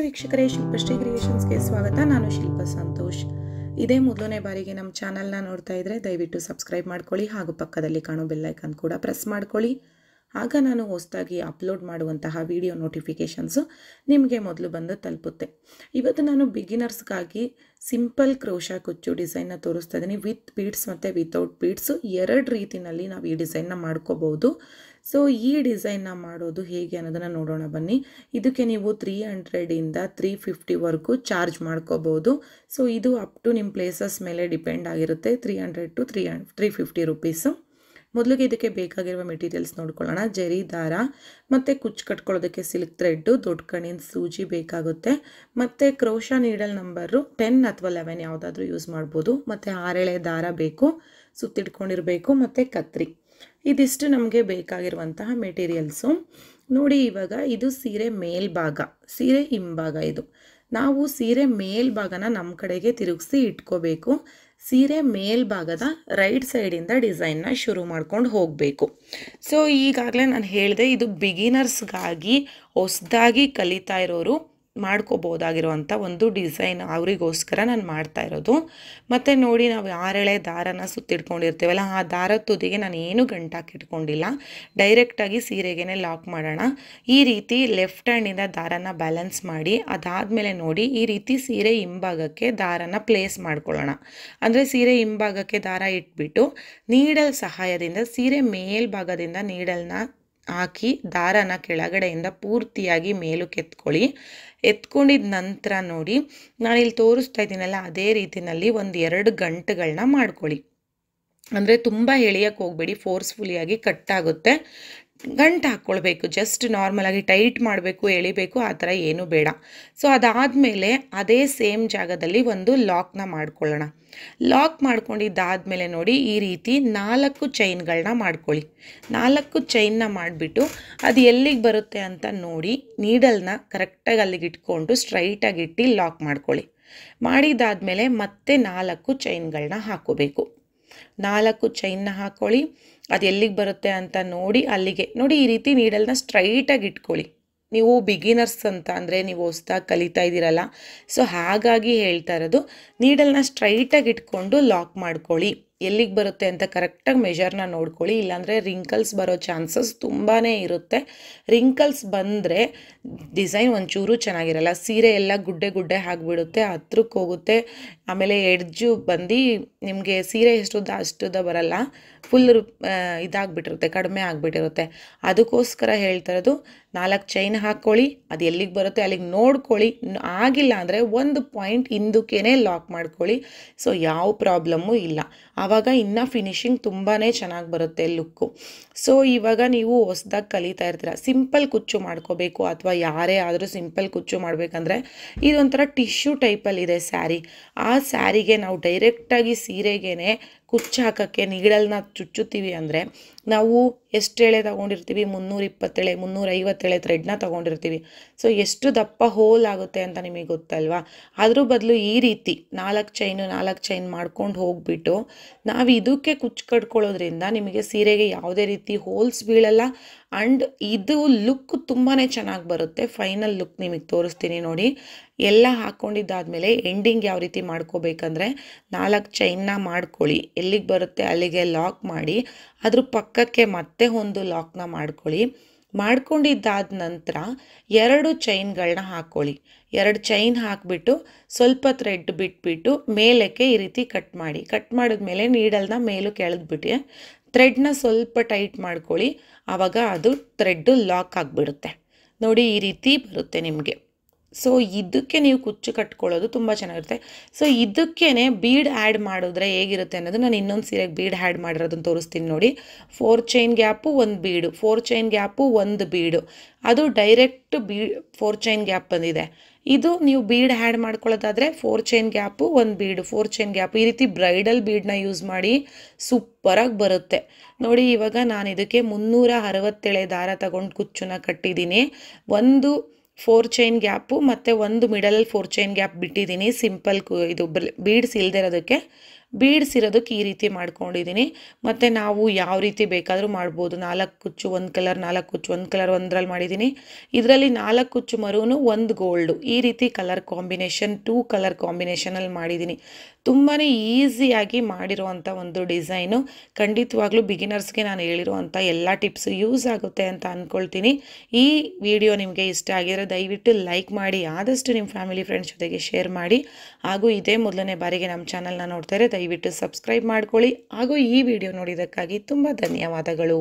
ವೀಕ್ಷಕರೇ, ಶಿಲ್ಪಶ್ರೀ ಕ್ರಿಯೇಷನ್ಸ್ಗೆ ಸ್ವಾಗತ. ನಾನು ಶಿಲ್ಪ ಸಂತೋಷ್. ಇದೇ ಮೊದಲನೇ ಬಾರಿಗೆ ನಮ್ಮ ಚಾನಲ್ನ ನೋಡ್ತಾ ಇದ್ದರೆ ದಯವಿಟ್ಟು ಸಬ್ಸ್ಕ್ರೈಬ್ ಮಾಡ್ಕೊಳ್ಳಿ ಹಾಗೂ ಪಕ್ಕದಲ್ಲಿ ಕಾಣೋ ಬೆಲ್ ಐಕಾನ್ ಕೂಡ ಪ್ರೆಸ್ ಮಾಡ್ಕೊಳ್ಳಿ. ಆಗ ನಾನು ಹೊಸದಾಗಿ ಅಪ್ಲೋಡ್ ಮಾಡುವಂತಹ ವಿಡಿಯೋ ನೋಟಿಫಿಕೇಷನ್ಸು ನಿಮಗೆ ಮೊದಲು ಬಂದು ತಲುಪುತ್ತೆ. ಇವತ್ತು ನಾನು ಬಿಗಿನರ್ಸ್ಗಾಗಿ ಸಿಂಪಲ್ ಕ್ರೋಶಾ ಕುಚ್ಚು ಡಿಸೈನ್ನ ತೋರಿಸ್ತಾ ಇದ್ದೀನಿ. ವಿತ್ ಬೀಡ್ಸ್ ಮತ್ತು ವಿತೌಟ್ ಬೀಡ್ಸು ಎರಡು ರೀತಿಯಲ್ಲಿ ನಾವು ಈ ಡಿಸೈನ್ನ ಮಾಡ್ಕೋಬೋದು. ಸೊ ಈ ಡಿಸೈನ್ನ ಮಾಡೋದು ಹೇಗೆ ಅನ್ನೋದನ್ನು ನೋಡೋಣ ಬನ್ನಿ. ಇದಕ್ಕೆ ನೀವು 300ಇಂದ 350ವರೆಗೂ ಚಾರ್ಜ್ ಮಾಡ್ಕೋಬೋದು. ಸೊ ಇದು ಅಪ್ ಟು ನಿಮ್ಮ ಪ್ಲೇಸಸ್ ಮೇಲೆ ಡಿಪೆಂಡ್ ಆಗಿರುತ್ತೆ. 300 to 350 ರುಪೀಸು. ಮೊದಲಿಗೆ ಇದಕ್ಕೆ ಬೇಕಾಗಿರುವ ಮೆಟೀರಿಯಲ್ಸ್ ನೋಡ್ಕೊಳ್ಳೋಣ. ಜರಿ ದಾರ ಮತ್ತು ಕುಚ್ಚು ಕಟ್ಕೊಳ್ಳೋದಕ್ಕೆ ಸಿಲ್ಕ್ ಥ್ರೆಡ್ಡು, ದೊಡ್ಡ ಕಣ್ಣಿನ ಸೂಜಿ ಬೇಕಾಗುತ್ತೆ. ಮತ್ತು ಕ್ರೋಶಾ ನೀಡಲ್ ನಂಬರು 10 ಅಥವಾ 11 ಯಾವುದಾದ್ರೂ ಯೂಸ್ ಮಾಡ್ಬೋದು. ಮತ್ತು 6 ಎಳೆ ದಾರ ಬೇಕು, ಸುತ್ತಿಟ್ಕೊಂಡಿರಬೇಕು, ಮತ್ತು ಕತ್ರಿ. ಇದಿಷ್ಟು ನಮಗೆ ಬೇಕಾಗಿರುವಂತಹ ಮೆಟೀರಿಯಲ್ಸು. ನೋಡಿ, ಇವಾಗ ಇದು ಸೀರೆ ಮೇಲ್ಭಾಗ, ಸೀರೆ ಹಿಂಭಾಗ. ಇದು ನಾವು ಸೀರೆ ಮೇಲ್ಭಾಗನ ನಮ್ಮ ಕಡೆಗೆ ತಿರುಗಿಸಿ ಇಟ್ಕೋಬೇಕು. ಸೀರೆ ಮೇಲ್ಭಾಗದ ರೈಟ್ ಸೈಡಿಂದ ಡಿಸೈನ್ನ ಶುರು ಮಾಡ್ಕೊಂಡು ಹೋಗಬೇಕು. ಸೊ ಈಗಾಗಲೇ ನಾನು ಹೇಳಿದೆ, ಇದು ಬಿಗಿನರ್ಸ್ಗಾಗಿ ಹೊಸದಾಗಿ ಕಲಿತಾ ಇರೋರು ಮಾಡ್ಕೋಬೋದಾಗಿರುವಂಥ ಒಂದು ಡಿಸೈನ್, ಅವರಿಗೋಸ್ಕರ ನಾನು ಮಾಡ್ತಾ ಇರೋದು. ಮತ್ತು ನೋಡಿ, ನಾವು 6 ಎಳೆ ದಾರನ ಸುತ್ತಿಟ್ಕೊಂಡಿರ್ತೀವಲ್ಲ, ಆ ದಾರದ ತುದಿಗೆ ನಾನು ಏನು ಗಂಟಾಕಿಟ್ಕೊಂಡಿಲ್ಲ, ಡೈರೆಕ್ಟಾಗಿ ಸೀರೆಗೇ ಲಾಕ್ ಮಾಡೋಣ. ಈ ರೀತಿ ಲೆಫ್ಟ್ ಹ್ಯಾಂಡಿಂದ ದಾರನ ಬ್ಯಾಲೆನ್ಸ್ ಮಾಡಿ, ಅದಾದಮೇಲೆ ನೋಡಿ ಈ ರೀತಿ ಸೀರೆ ಹಿಂಭಾಗಕ್ಕೆ ದಾರನ ಪ್ಲೇಸ್ ಮಾಡ್ಕೊಳ್ಳೋಣ. ಅಂದರೆ ಸೀರೆ ಹಿಂಭಾಗಕ್ಕೆ ದಾರ ಇಟ್ಬಿಟ್ಟು ನೀಡಲ್ ಸಹಾಯದಿಂದ ಸೀರೆ ಮೇಲ್ಭಾಗದಿಂದ ನೀಡಲ್ನ ಹಾಕಿ ದಾರನ ಕೆಳಗಡೆಯಿಂದ ಪೂರ್ತಿಯಾಗಿ ಮೇಲಕ್ಕೆ ಎತ್ಕೊಂಡಿದ ನಂತರ ನೋಡಿ, ನಾನಿಲ್ಲಿ ತೋರಿಸ್ತಾ ಇದ್ದೀನಲ್ಲ, ಅದೇ ರೀತಿಯಲ್ಲಿ 1-2 ಗಂಟುಗಳನ್ನ ಮಾಡ್ಕೊಳ್ಳಿ. ಅಂದರೆ ತುಂಬ ಎಳೆಯೋಕ್ಕೆ ಹೋಗಬೇಡಿ, ಫೋರ್ಸ್ಫುಲಿಯಾಗಿ ಕಟ್ಟಾಗುತ್ತೆ. ಗಂಟು ಹಾಕ್ಕೊಳ್ಬೇಕು, ಜಸ್ಟ್ ನಾರ್ಮಲಾಗಿ ಟೈಟ್ ಮಾಡಬೇಕು, ಎಳಿಬೇಕು, ಆ ಥರ ಏನೂ ಬೇಡ. ಸೊ ಅದಾದಮೇಲೆ ಅದೇ ಸೇಮ್ ಜಾಗದಲ್ಲಿ ಒಂದು ಲಾಕ್ನ ಮಾಡ್ಕೊಳ್ಳೋಣ. ಲಾಕ್ ಮಾಡ್ಕೊಂಡಿದ್ದಾದಮೇಲೆ ನೋಡಿ, ಈ ರೀತಿ 4 ಚೈನ್ಗಳನ್ನ ಮಾಡ್ಕೊಳ್ಳಿ. 4 ಚೈನ್ನ ಮಾಡಿಬಿಟ್ಟು ಅದು ಎಲ್ಲಿಗೆ ಬರುತ್ತೆ ಅಂತ ನೋಡಿ, ನೀಡಲ್ನ ಕರೆಕ್ಟಾಗಿ ಅಲ್ಲಿಗೆ ಇಟ್ಕೊಂಡು ಸ್ಟ್ರೈಟಾಗಿ ಇಟ್ಟು ಲಾಕ್ ಮಾಡ್ಕೊಳ್ಳಿ. ಮಾಡಿದ್ದಾದಮೇಲೆ ಮತ್ತೆ 4 ಚೈನ್ಗಳನ್ನ ಹಾಕೋಬೇಕು. 4 ಚೈನ್ನ ಹಾಕ್ಕೊಳ್ಳಿ. ಅದು ಎಲ್ಲಿಗೆ ಬರುತ್ತೆ ಅಂತ ನೋಡಿ ಅಲ್ಲಿಗೆ ನೋಡಿ, ಈ ರೀತಿ ನೀಡಲ್ನ ಸ್ಟ್ರೈಟಾಗಿ ಇಟ್ಕೊಳ್ಳಿ. ನೀವು ಬಿಗಿನರ್ಸ್ ಅಂತ ಅಂದರೆ ನೀವು ಹೊಸ್ದಾಗಿ ಕಲಿತಾ ಇದ್ದೀರಲ್ಲ, ಸೊ ಹಾಗಾಗಿ ಹೇಳ್ತಾ ಇರೋದು, ನೀಡಲ್ನ ಸ್ಟ್ರೈಟಾಗಿ ಇಟ್ಕೊಂಡು ಲಾಕ್ ಮಾಡ್ಕೊಳ್ಳಿ. ಎಲ್ಲಿಗೆ ಬರುತ್ತೆ ಅಂತ ಕರೆಕ್ಟಾಗಿ ಮೆಷರ್ನ ನೋಡ್ಕೊಳ್ಳಿ. ಇಲ್ಲಾಂದರೆ ರಿಂಕಲ್ಸ್ ಬರೋ ಚಾನ್ಸಸ್ ತುಂಬಾ ಇರುತ್ತೆ. ರಿಂಕಲ್ಸ್ ಬಂದರೆ ಡಿಸೈನ್ ಒಂಚೂರು ಚೆನ್ನಾಗಿರಲ್ಲ. ಸೀರೆ ಎಲ್ಲ ಗುಡ್ಡೆ ಆಗಿಬಿಡುತ್ತೆ, ಹತ್ರಕ್ಕೆ ಹೋಗುತ್ತೆ. ಆಮೇಲೆ ಎಡ್ಜು ಬಂದು ನಿಮಗೆ ಸೀರೆ ಎಷ್ಟುದ್ದ ಅಷ್ಟುದ್ದ ಬರಲ್ಲ, ಫುಲ್ ಇದಾಗ್ಬಿಟ್ಟಿರುತ್ತೆ, ಕಡಿಮೆ ಆಗಿಬಿಟ್ಟಿರುತ್ತೆ. ಅದಕ್ಕೋಸ್ಕರ ಹೇಳ್ತಾ ಇರೋದು, 4 ಚೈನ್ ಹಾಕ್ಕೊಳ್ಳಿ. ಅದು ಎಲ್ಲಿಗೆ ಬರುತ್ತೆ ಅಲ್ಲಿಗೆ ನೋಡ್ಕೊಳ್ಳಿ. ಆಗಿಲ್ಲ ಅಂದರೆ ಒಂದು ಪಾಯಿಂಟ್ ಹಿಂದಕ್ಕೇ ಲಾಕ್ ಮಾಡ್ಕೊಳ್ಳಿ. ಸೊ ಯಾವ ಪ್ರಾಬ್ಲಮ್ಮು ಇಲ್ಲ. ಆವಾಗ ಇನ್ನೂ ಫಿನಿಶಿಂಗ್ ತುಂಬಾ ಚೆನ್ನಾಗಿ ಬರುತ್ತೆ ಲುಕ್ಕು. ಸೊ ಇವಾಗ ನೀವು ಹೊಸ್ದಾಗಿ ಕಲಿತಾ ಇರ್ತೀರ, ಸಿಂಪಲ್ ಕುಚ್ಚು ಮಾಡ್ಕೋಬೇಕು, ಅಥವಾ ಯಾರೇ ಆದರೂ ಸಿಂಪಲ್ ಕುಚ್ಚು ಮಾಡಬೇಕಂದ್ರೆ ಇದೊಂಥರ ಟಿಶ್ಯೂ ಟೈಪಲ್ಲಿದೆ ಸ್ಯಾರಿ. ಆ ಸ್ಯಾರಿಗೆ ನಾವು ಡೈರೆಕ್ಟಾಗಿ ಸೀರೆಗೇ ಕುಚ್ಚು ಹಾಕೋಕ್ಕೆ ನೀಡಲ್ನ ಚುಚ್ಚುತ್ತೀವಿ ಅಂದರೆ, ನಾವು ಎಷ್ಟು ಎಳೆ ತೊಗೊಂಡಿರ್ತೀವಿ, 320 ಎಳೆ 350 ಎಳೆ ಥ್ರೆಡ್ನ ತೊಗೊಂಡಿರ್ತೀವಿ. ಸೊ ಎಷ್ಟು ದಪ್ಪ ಹೋಲ್ ಆಗುತ್ತೆ ಅಂತ ನಿಮಗೆ ಗೊತ್ತಲ್ವಾ. ಅದ್ರ ಬದಲು ಈ ರೀತಿ 4 ಚೈನ್ ಮಾಡ್ಕೊಂಡು ಹೋಗ್ಬಿಟ್ಟು ನಾವು ಇದಕ್ಕೆ ಕುಚ್ಚು ಕಟ್ಕೊಳ್ಳೋದ್ರಿಂದ ನಿಮಗೆ ಸೀರೆಗೆ ಯಾವುದೇ ರೀತಿ ಹೋಲ್ಸ್ ಬೀಳಲ್ಲ. ಆ್ಯಂಡ್ ಇದು ಲುಕ್ ತುಂಬಾ ಚೆನ್ನಾಗಿ ಬರುತ್ತೆ. ಫೈನಲ್ ಲುಕ್ ನಿಮಗೆ ತೋರಿಸ್ತೀನಿ ನೋಡಿ. ಎಲ್ಲ ಹಾಕ್ಕೊಂಡಿದ್ದಾದಮೇಲೆ ಎಂಡಿಂಗ್ ಯಾವ ರೀತಿ ಮಾಡ್ಕೋಬೇಕಂದ್ರೆ, 4 ಚೈನ್ನ ಮಾಡ್ಕೊಳ್ಳಿ, ಎಲ್ಲಿಗೆ ಬರುತ್ತೆ ಅಲ್ಲಿಗೆ ಲಾಕ್ ಮಾಡಿ, ಅದ್ರ ಪಕ್ಕಕ್ಕೆ ಮತ್ತೆ ಒಂದು ಲಾಕ್ನ ಮಾಡ್ಕೊಳ್ಳಿ. ಮಾಡ್ಕೊಂಡಿದ್ದಾದ ನಂತರ 2 ಚೈನ್ಗಳನ್ನ ಹಾಕ್ಕೊಳ್ಳಿ. 2 ಚೈನ್ ಹಾಕಿಬಿಟ್ಟು ಸ್ವಲ್ಪ ಥ್ರೆಡ್ ಬಿಟ್ಬಿಟ್ಟು ಮೇಲಕ್ಕೆ ಈ ರೀತಿ ಕಟ್ ಮಾಡಿ. ಕಟ್ ಮಾಡಿದ್ಮೇಲೆ ನೀಡಲ್ನ ಮೇಲಕ್ಕೆ ಎಳೆದ್ಬಿಟ್ಟು ಥ್ರೆಡ್ನ ಸ್ವಲ್ಪ ಟೈಟ್ ಮಾಡ್ಕೊಳ್ಳಿ. ಆವಾಗ ಅದು ಥ್ರೆಡ್ಡು ಲಾಕ್ ಆಗಿಬಿಡುತ್ತೆ ನೋಡಿ, ಈ ರೀತಿ ಬರುತ್ತೆ ನಿಮಗೆ. ಸೊ ಇದಕ್ಕೆ ನೀವು ಕುಚ್ಚು ಕಟ್ಕೊಳ್ಳೋದು ತುಂಬ ಚೆನ್ನಾಗಿರುತ್ತೆ. ಸೊ ಇದಕ್ಕೇ ಬೀಡ್ ಆ್ಯಡ್ ಮಾಡಿದ್ರೆ ಹೇಗಿರುತ್ತೆ ಅನ್ನೋದು ನಾನು ಇನ್ನೊಂದು ಸೀರೆಗೆ ಬೀಡ್ ಆ್ಯಡ್ ಮಾಡಿರೋದನ್ನು ತೋರಿಸ್ತೀನಿ ನೋಡಿ. 4 ಚೈನ್ ಗ್ಯಾಪು 1 ಬೀಡು, 4 ಚೈನ್ ಗ್ಯಾಪು 1 ಬೀಡು, ಅದು ಡೈರೆಕ್ಟ್ 4 ಚೈನ್ ಗ್ಯಾಪ್ ಬಂದಿದೆ. ಇದು ನೀವು ಬೀಡ್ ಆ್ಯಡ್ ಮಾಡ್ಕೊಳ್ಳೋದಾದರೆ 4 ಚೈನ್ ಗ್ಯಾಪು 1 ಬೀಡು, 4 ಚೈನ್ ಗ್ಯಾಪು, ಈ ರೀತಿ ಬ್ರೈಡಲ್ ಬೀಡನ್ನ ಯೂಸ್ ಮಾಡಿ ಸೂಪರಾಗಿ ಬರುತ್ತೆ ನೋಡಿ. ಇವಾಗ ನಾನು ಇದಕ್ಕೆ 360 ಎಳೆ ದಾರ ತಗೊಂಡು ಕುಚ್ಚನ್ನ ಕಟ್ಟಿದ್ದೀನಿ. ಒಂದು 4 ಚೈನ್ ಗ್ಯಾಪು ಮತ್ತು ಒಂದು ಮಿಡಲಲ್ಲಿ 4 ಚೈನ್ ಗ್ಯಾಪ್ ಬಿಟ್ಟಿದ್ದೀನಿ, ಸಿಂಪಲ್ ಇದು ಬೀಡ್ಸ್ ಇಲ್ಲದೆ ಇರೋದಕ್ಕೆ. ಬೀಡ್ಸ್ ಇರೋದಕ್ಕೆ ಈ ರೀತಿ ಮಾಡ್ಕೊಂಡಿದ್ದೀನಿ. ಮತ್ತು ನಾವು ಯಾವ ರೀತಿ ಬೇಕಾದರೂ ಮಾಡ್ಬೋದು. 4 ಕುಚ್ಚು ಒಂದು ಕಲರ್, 4 ಕುಚ್ಚು ಒಂದು ಕಲರ್ ಒಂದರಲ್ಲಿ ಮಾಡಿದ್ದೀನಿ. ಇದರಲ್ಲಿ 4 ಕುಚ್ಚು ಮರೂನು, 1 ಗೋಲ್ಡು, ಈ ರೀತಿ ಕಲರ್ ಕಾಂಬಿನೇಷನ್ 2 ಕಲರ್ ಕಾಂಬಿನೇಷನಲ್ಲಿ ಮಾಡಿದ್ದೀನಿ. ತುಂಬಾ ಈಸಿಯಾಗಿ ಮಾಡಿರುವಂಥ ಒಂದು ಡಿಸೈನು. ಖಂಡಿತವಾಗ್ಲೂ ಬಿಗಿನರ್ಸ್ಗೆ ನಾನು ಹೇಳಿರುವಂಥ ಎಲ್ಲ ಟಿಪ್ಸು ಯೂಸ್ ಆಗುತ್ತೆ ಅಂತ ಅಂದ್ಕೊಳ್ತೀನಿ. ಈ ವಿಡಿಯೋ ನಿಮಗೆ ಇಷ್ಟ ಆಗಿದರೆ ದಯವಿಟ್ಟು ಲೈಕ್ ಮಾಡಿ, ಆದಷ್ಟು ನಿಮ್ಮ ಫ್ಯಾಮಿಲಿ ಫ್ರೆಂಡ್ಸ್ ಜೊತೆಗೆ ಶೇರ್ ಮಾಡಿ. ಹಾಗೂ ಇದೇ ಮೊದಲನೇ ಬಾರಿಗೆ ನಮ್ಮ ಚಾನಲ್ನ ನೋಡ್ತಾರೆ ದಯವಿಟ್ಟು ಸಬ್ಸ್ಕ್ರೈಬ್ ಮಾಡ್ಕೊಳ್ಳಿ. ಹಾಗೂ ಈ ವಿಡಿಯೋ ನೋಡಿದ್ದಕ್ಕಾಗಿ ತುಂಬ ಧನ್ಯವಾದಗಳು.